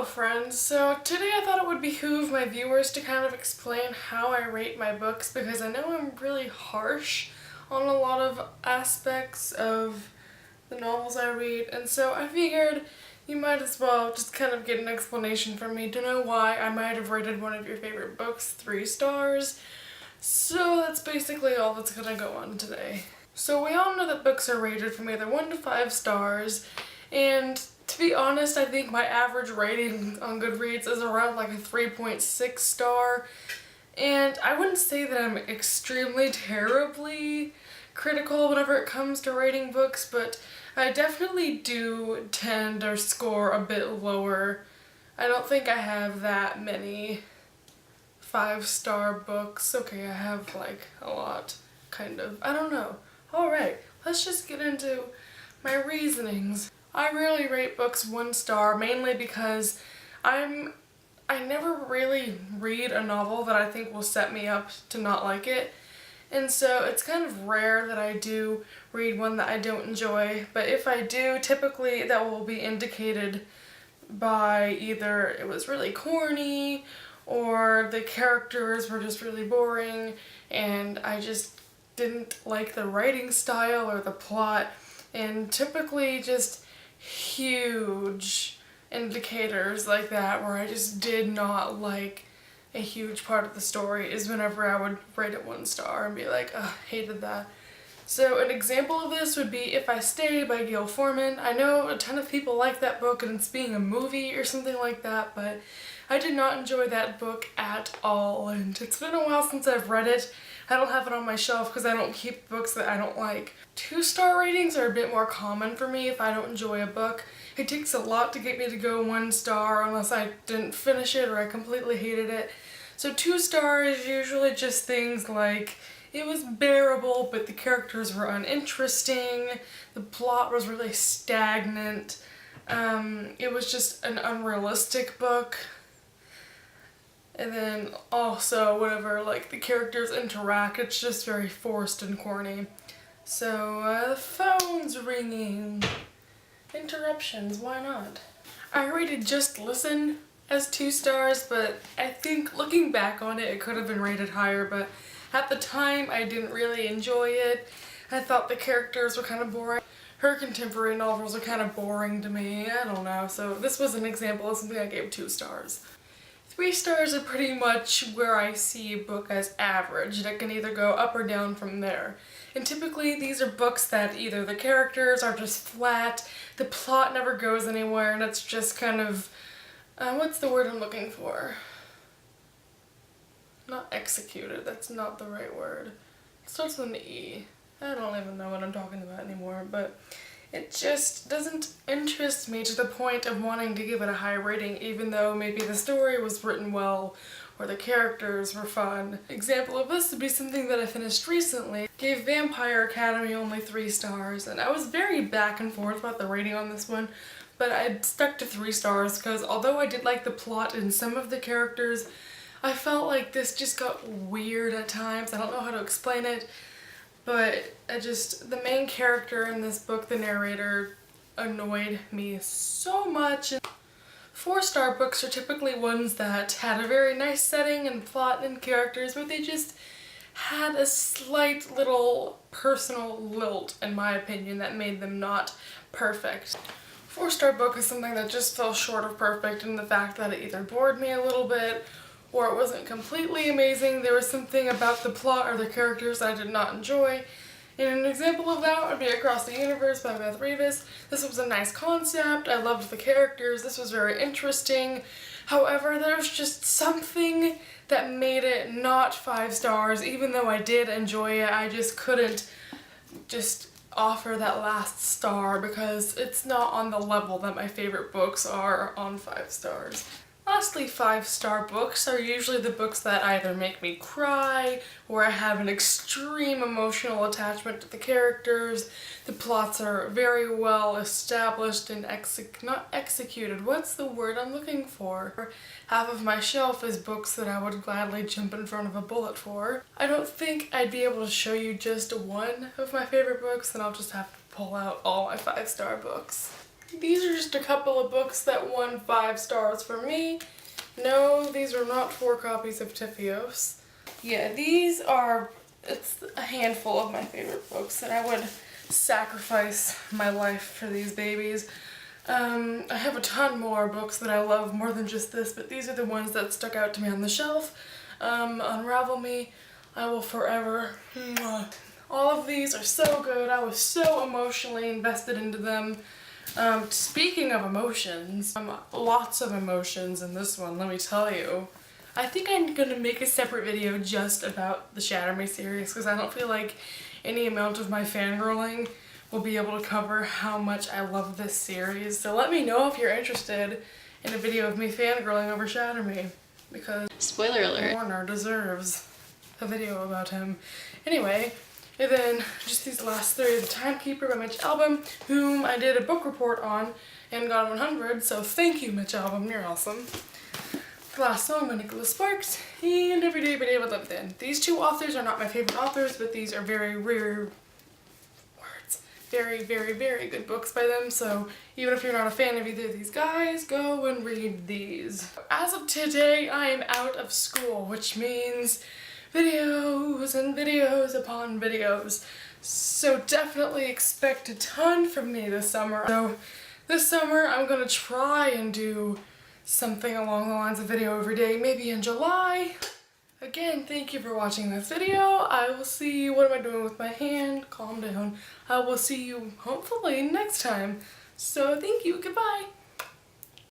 friends. So today I thought it would behoove my viewers to kind of explain how I rate my books because I know I'm really harsh on a lot of aspects of the novels I read, and so I figured you might as well just kind of get an explanation from me to know why I might have rated one of your favorite books 3 stars. So that's basically all that's gonna go on today. So we all know that books are rated from either 1 to 5 stars, and to be honest, I think my average rating on Goodreads is around like a 3.6 star, and I wouldn't say that I'm extremely terribly critical whenever it comes to rating books, but I definitely do tend to score a bit lower. I don't think I have that many 5-star books. Okay, I have like a lot, kind of. I don't know. Alright, let's just get into my reasonings. I rarely rate books 1 star, mainly because I never really read a novel that I think will set me up to not like it. And so it's kind of rare that I do read one that I don't enjoy, but if I do, typically that will be indicated by either it was really corny or the characters were just really boring and I just didn't like the writing style or the plot, and typically just huge indicators like that where I just did not like a huge part of the story is whenever I would rate it 1 star and be like, ugh, hated that. So an example of this would be If I Stay by Gail Forman. I know a ton of people like that book and it's being a movie or something like that, but I did not enjoy that book at all, and it's been a while since I've read it. I don't have it on my shelf because I don't keep books that I don't like. 2-star ratings are a bit more common for me if I don't enjoy a book. It takes a lot to get me to go 1 star unless I didn't finish it or I completely hated it. So 2 stars is usually just things like it was bearable but the characters were uninteresting, the plot was really stagnant, it was just an unrealistic book. And then also whenever like the characters interact, it's just very forced and corny. So the phone's ringing. Interruptions, why not? I rated Just Listen as 2 stars, but I think looking back on it, it could have been rated higher, but at the time I didn't really enjoy it. I thought the characters were kind of boring. Her contemporary novels are kind of boring to me, I don't know, so this was an example of something I gave 2 stars. 3 stars are pretty much where I see a book as average. It can either go up or down from there. And typically these are books that either the characters are just flat, the plot never goes anywhere, and it's just kind of, what's the word I'm looking for? Not executed, that's not the right word. It starts with an E. I don't even know what I'm talking about anymore, but it just doesn't interest me to the point of wanting to give it a high rating, even though maybe the story was written well or the characters were fun. Example of this would be something that I finished recently. Gave Vampire Academy only 3 stars, and I was very back and forth about the rating on this one, but I stuck to 3 stars because although I did like the plot and some of the characters, I felt like this just got weird at times. I don't know how to explain it. But the main character in this book, the narrator, annoyed me so much. 4-star books are typically ones that had a very nice setting and plot and characters, but they just had a slight little personal lilt, in my opinion, that made them not perfect. 4-star book is something that just fell short of perfect in the fact that it either bored me a little bit or it wasn't completely amazing. There was something about the plot or the characters I did not enjoy. And an example of that would be Across the Universe by Beth Revis. This was a nice concept, I loved the characters, this was very interesting. However, there was just something that made it not 5 stars. Even though I did enjoy it, I just couldn't just offer that last star because it's not on the level that my favorite books are on 5 stars. Lastly, 5-star books are usually the books that either make me cry, or I have an extreme emotional attachment to the characters, the plots are very well established and not executed. What's the word I'm looking for? Half of my shelf is books that I would gladly jump in front of a bullet for. I don't think I'd be able to show you just one of my favorite books, and I'll just have to pull out all my 5-star books. these are just a couple of books that won 5 stars for me. No, these are not 4 copies of Tifios. Yeah, these are, it's a handful of my favorite books, and I would sacrifice my life for these babies. I have a ton more books that I love more than just this, but these are the ones that stuck out to me on the shelf. Unravel Me, I Will Forever. All of these are so good. I was so emotionally invested into them. Speaking of emotions, lots of emotions in this one, let me tell you. I think I'm gonna make a separate video just about the Shatter Me series because I don't feel like any amount of my fangirling will be able to cover how much I love this series. So let me know if you're interested in a video of me fangirling over Shatter Me, because spoiler alert, Warner deserves a video about him. Anyway, and then just these last 3, The Timekeeper by Mitch Albom, whom I did a book report on and got 100, so thank you, Mitch Albom, you're awesome. The Last Song by Nicholas Sparks, and Everyday by David Levithan. These 2 authors are not my favorite authors, but these are very rare words. Very, very, very good books by them, so even if you're not a fan of either of these guys, go and read these. As of today, I am out of school, which means videos and videos upon videos. So definitely expect a ton from me this summer. So this summer, I'm gonna try and do something along the lines of video every day, maybe in July. Again, thank you for watching this video. I will see you, what am I doing with my hand? Calm down. I will see you hopefully next time. So thank you, goodbye.